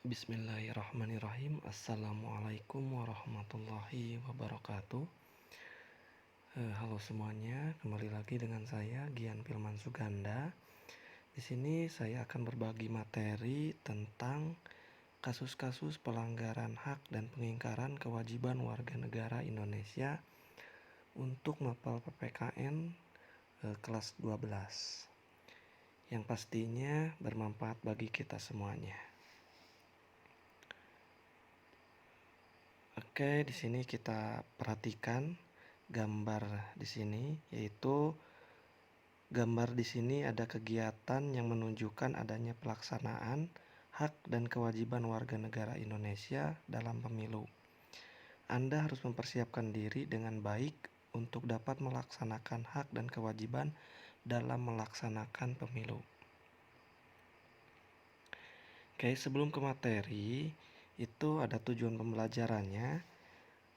Bismillahirrahmanirrahim. Assalamualaikum warahmatullahi wabarakatuh. Halo semuanya, kembali lagi dengan saya Gian Pilman Suganda. Di sini saya akan berbagi materi tentang kasus-kasus pelanggaran hak dan pengingkaran kewajiban warga negara Indonesia untuk mapel PPKN kelas 12. Yang pastinya bermanfaat bagi kita semuanya. Oke, di sini kita perhatikan gambar di sini, yaitu gambar di sini ada kegiatan yang menunjukkan adanya pelaksanaan hak dan kewajiban warga negara Indonesia dalam pemilu. Anda harus mempersiapkan diri dengan baik untuk dapat melaksanakan hak dan kewajiban dalam melaksanakan pemilu. Oke, sebelum ke materi, itu ada tujuan pembelajarannya.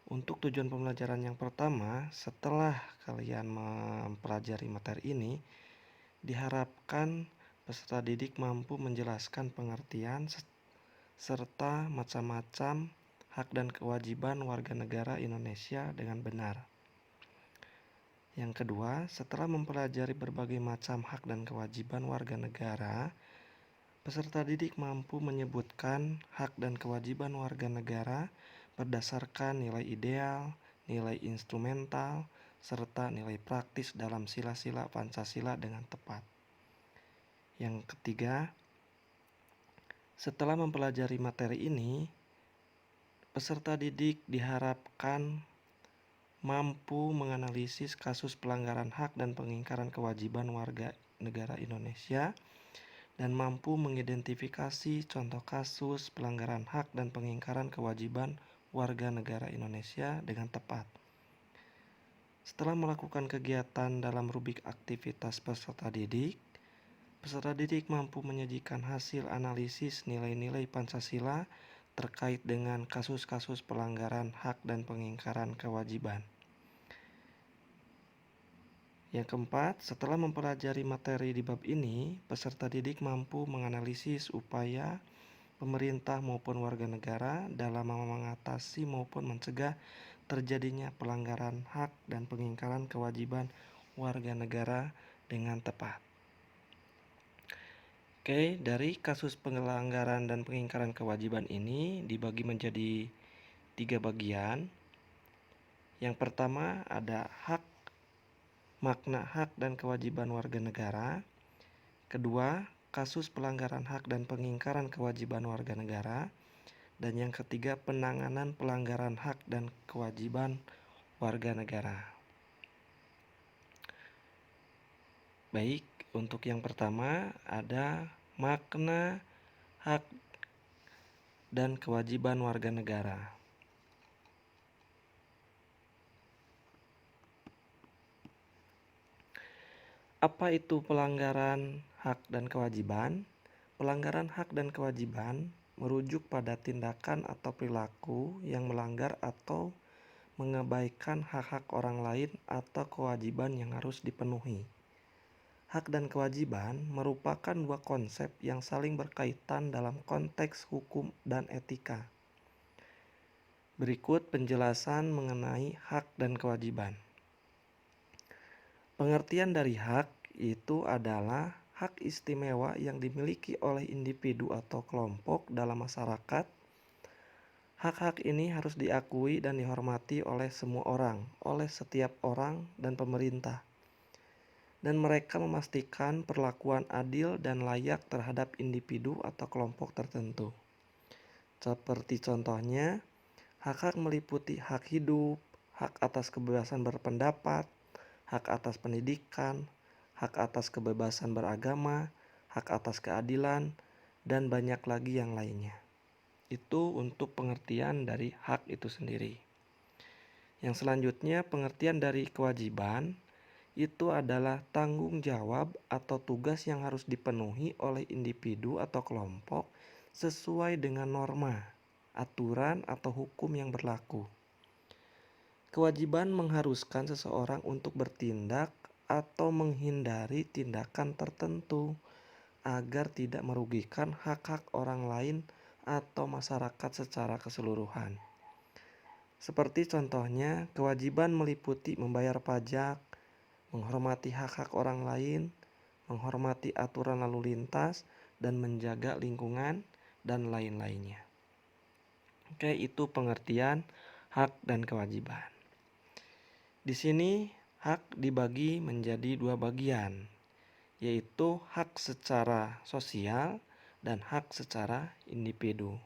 Untuk tujuan pembelajaran yang pertama, setelah kalian mempelajari materi ini, diharapkan peserta didik mampu menjelaskan pengertian serta macam-macam hak dan kewajiban warga negara Indonesia dengan benar. Yang kedua, setelah mempelajari berbagai macam hak dan kewajiban warga negara, peserta didik mampu menyebutkan hak dan kewajiban warga negara berdasarkan nilai ideal, nilai instrumental, serta nilai praktis dalam sila-sila Pancasila dengan tepat. Yang ketiga, setelah mempelajari materi ini, peserta didik diharapkan mampu menganalisis kasus pelanggaran hak dan pengingkaran kewajiban warga negara Indonesia dan mampu mengidentifikasi contoh kasus pelanggaran hak dan pengingkaran kewajiban warga negara Indonesia dengan tepat. Setelah melakukan kegiatan dalam rubrik aktivitas peserta didik mampu menyajikan hasil analisis nilai-nilai Pancasila terkait dengan kasus-kasus pelanggaran hak dan pengingkaran kewajiban. Yang keempat, setelah mempelajari materi di bab ini, peserta didik mampu menganalisis upaya pemerintah maupun warga negara dalam mengatasi maupun mencegah terjadinya pelanggaran hak dan pengingkaran kewajiban warga negara dengan tepat. Oke, dari kasus pelanggaran dan pengingkaran kewajiban ini dibagi menjadi 3 bagian. Yang pertama ada makna hak dan kewajiban warga negara. Kedua, kasus pelanggaran hak dan pengingkaran kewajiban warga negara. Dan yang ketiga, penanganan pelanggaran hak dan kewajiban warga negara. Baik, untuk yang pertama ada makna hak dan kewajiban warga negara. Apa itu pelanggaran hak dan kewajiban? Pelanggaran hak dan kewajiban merujuk pada tindakan atau perilaku yang melanggar atau mengabaikan hak-hak orang lain atau kewajiban yang harus dipenuhi. Hak dan kewajiban merupakan dua konsep yang saling berkaitan dalam konteks hukum dan etika. Berikut penjelasan mengenai hak dan kewajiban. Pengertian dari hak itu adalah hak istimewa yang dimiliki oleh individu atau kelompok dalam masyarakat. Hak-hak ini harus diakui dan dihormati oleh semua orang, oleh setiap orang dan pemerintah. Dan mereka memastikan perlakuan adil dan layak terhadap individu atau kelompok tertentu. Seperti contohnya, hak-hak meliputi hak hidup, hak atas kebebasan berpendapat, hak atas pendidikan, hak atas kebebasan beragama, hak atas keadilan, dan banyak lagi yang lainnya. Itu untuk pengertian dari hak itu sendiri. Yang selanjutnya, pengertian dari kewajiban itu adalah tanggung jawab atau tugas yang harus dipenuhi oleh individu atau kelompok sesuai dengan norma, aturan, atau hukum yang berlaku. Kewajiban mengharuskan seseorang untuk bertindak atau menghindari tindakan tertentu agar tidak merugikan hak-hak orang lain atau masyarakat secara keseluruhan. Seperti contohnya, kewajiban meliputi membayar pajak, menghormati hak-hak orang lain, menghormati aturan lalu lintas, dan menjaga lingkungan, dan lain-lainnya. Oke, itu pengertian hak dan kewajiban. Di sini hak dibagi menjadi dua bagian, yaitu hak secara sosial dan hak secara individu.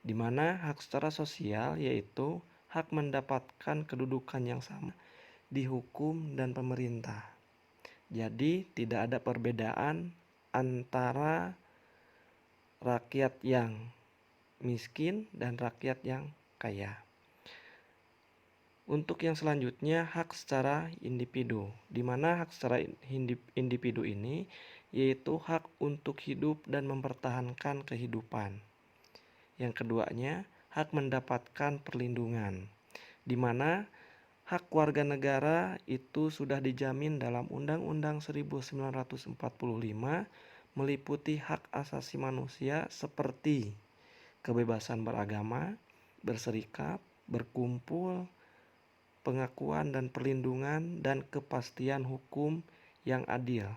Di mana hak secara sosial yaitu hak mendapatkan kedudukan yang sama di hukum dan pemerintah. Jadi tidak ada perbedaan antara rakyat yang miskin dan rakyat yang kaya. Untuk yang selanjutnya hak secara individu, di mana hak secara individu ini yaitu hak untuk hidup dan mempertahankan kehidupan. Yang keduanya hak mendapatkan perlindungan, di mana hak warga negara itu sudah dijamin dalam Undang-Undang 1945 meliputi hak asasi manusia seperti kebebasan beragama, berserikat, berkumpul, pengakuan dan perlindungan, dan kepastian hukum yang adil.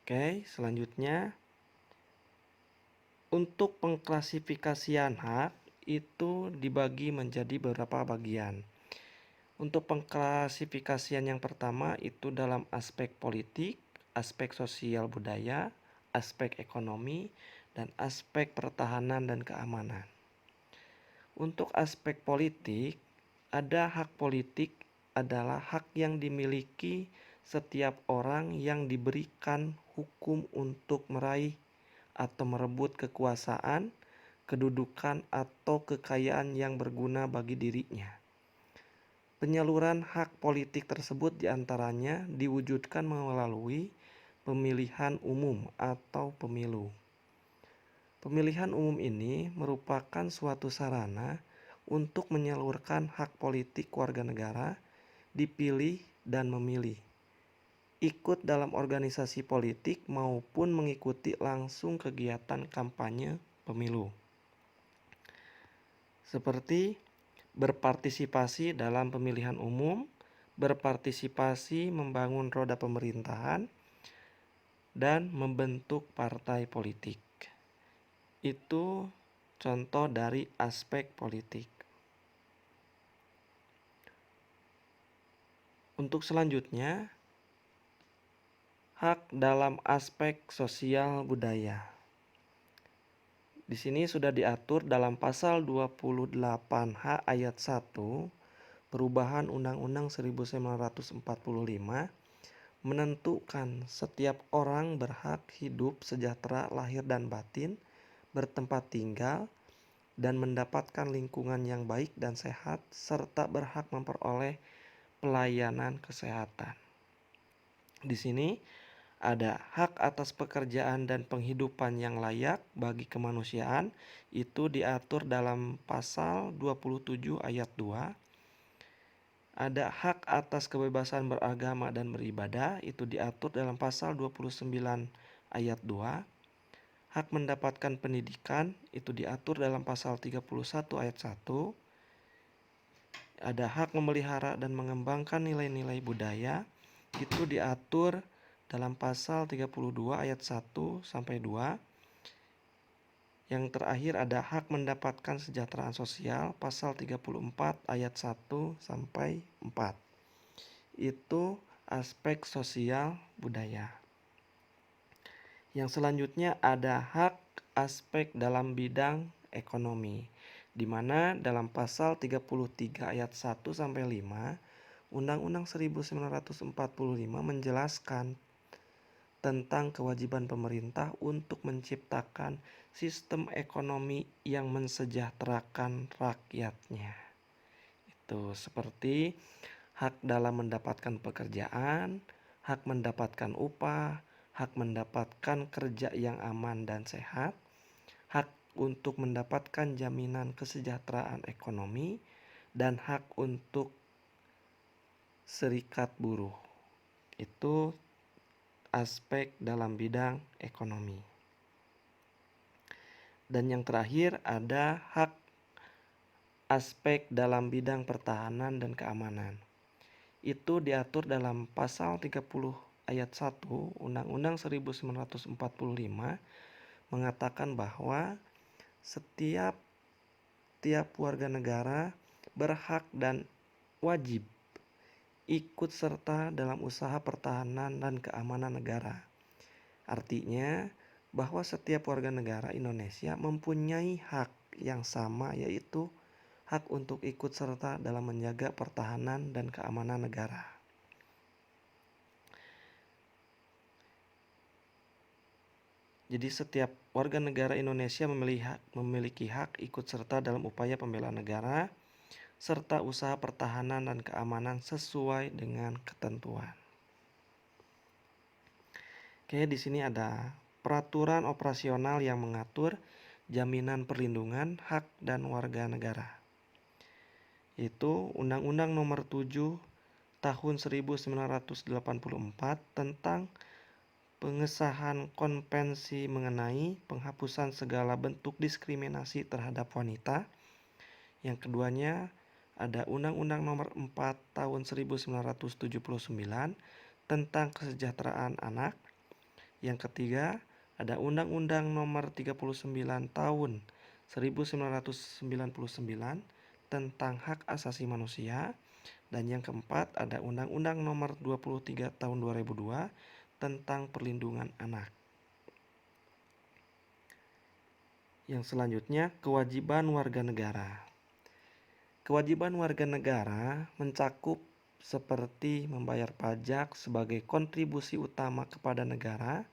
Oke, selanjutnya untuk pengklasifikasian hak itu dibagi menjadi beberapa bagian. Untuk pengklasifikasian yang pertama itu dalam aspek politik, aspek sosial budaya, aspek ekonomi, dan aspek pertahanan dan keamanan. Untuk aspek politik, ada hak politik adalah hak yang dimiliki setiap orang yang diberikan hukum untuk meraih atau merebut kekuasaan, kedudukan, atau kekayaan yang berguna bagi dirinya. Penyaluran hak politik tersebut diantaranya diwujudkan melalui pemilihan umum atau pemilu. Pemilihan umum ini merupakan suatu sarana untuk menyalurkan hak politik warga negara dipilih dan memilih, ikut dalam organisasi politik maupun mengikuti langsung kegiatan kampanye pemilu. Seperti berpartisipasi dalam pemilihan umum, berpartisipasi membangun roda pemerintahan, dan membentuk partai politik. Itu contoh dari aspek politik. Untuk selanjutnya, hak dalam aspek sosial budaya. Di sini sudah diatur dalam pasal 28H ayat 1 Perubahan Undang-Undang 1945 menentukan setiap orang berhak hidup sejahtera lahir dan batin, bertempat tinggal, dan mendapatkan lingkungan yang baik dan sehat, serta berhak memperoleh pelayanan kesehatan. Di sini ada hak atas pekerjaan dan penghidupan yang layak bagi kemanusiaan, itu diatur dalam pasal 27 ayat 2. Ada hak atas kebebasan beragama dan beribadah, itu diatur dalam pasal 29 ayat 2. Hak mendapatkan pendidikan itu diatur dalam pasal 31 ayat 1. Ada hak memelihara dan mengembangkan nilai-nilai budaya itu diatur dalam pasal 32 ayat 1 sampai 2. Yang terakhir ada hak mendapatkan kesejahteraan sosial pasal 34 ayat 1 sampai 4. Itu aspek sosial budaya. Yang selanjutnya ada hak aspek dalam bidang ekonomi, di mana dalam pasal 33 ayat 1 sampai 5 Undang-Undang 1945 menjelaskan tentang kewajiban pemerintah untuk menciptakan sistem ekonomi yang mensejahterakan rakyatnya. Itu seperti hak dalam mendapatkan pekerjaan, hak mendapatkan upah, hak mendapatkan kerja yang aman dan sehat, hak untuk mendapatkan jaminan kesejahteraan ekonomi, dan hak untuk serikat buruh. Itu aspek dalam bidang ekonomi. Dan yang terakhir ada hak aspek dalam bidang pertahanan dan keamanan. Itu diatur dalam pasal 30 ayat 1 Undang-Undang 1945 mengatakan bahwa setiap warga negara berhak dan wajib ikut serta dalam usaha pertahanan dan keamanan negara. Artinya bahwa setiap warga negara Indonesia mempunyai hak yang sama, yaitu hak untuk ikut serta dalam menjaga pertahanan dan keamanan negara. Jadi setiap warga negara Indonesia memiliki hak ikut serta dalam upaya pembelaan negara serta usaha pertahanan dan keamanan sesuai dengan ketentuan. Oke, di sini ada peraturan operasional yang mengatur jaminan perlindungan hak dan warga negara. Itu Undang-Undang Nomor 7 Tahun 1984 tentang pengesahan konvensi mengenai penghapusan segala bentuk diskriminasi terhadap wanita. Yang keduanya ada Undang-Undang Nomor 4 Tahun 1979 tentang kesejahteraan anak. Yang ketiga ada Undang-Undang Nomor 39 Tahun 1999 tentang hak asasi manusia. Dan yang keempat ada Undang-Undang Nomor 23 Tahun 2002 tentang perlindungan anak. Yang selanjutnya, kewajiban warga negara. Kewajiban warga negara mencakup seperti membayar pajak sebagai kontribusi utama kepada negara,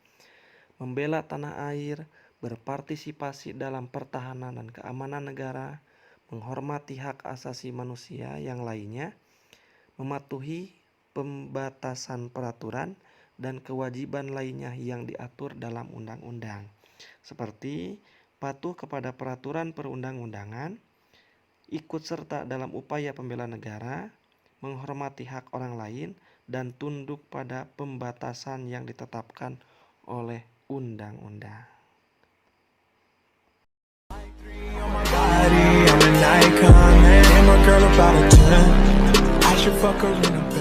membela tanah air, berpartisipasi dalam pertahanan dan keamanan negara, menghormati hak asasi manusia yang lainnya, mematuhi pembatasan peraturan dan kewajiban lainnya yang diatur dalam undang-undang, seperti patuh kepada peraturan perundang-undangan, ikut serta dalam upaya pembelaan negara, menghormati hak orang lain, dan tunduk pada pembatasan yang ditetapkan oleh undang-undang. Body, I'm an icon, and my girl about a 10. I should fuck her in a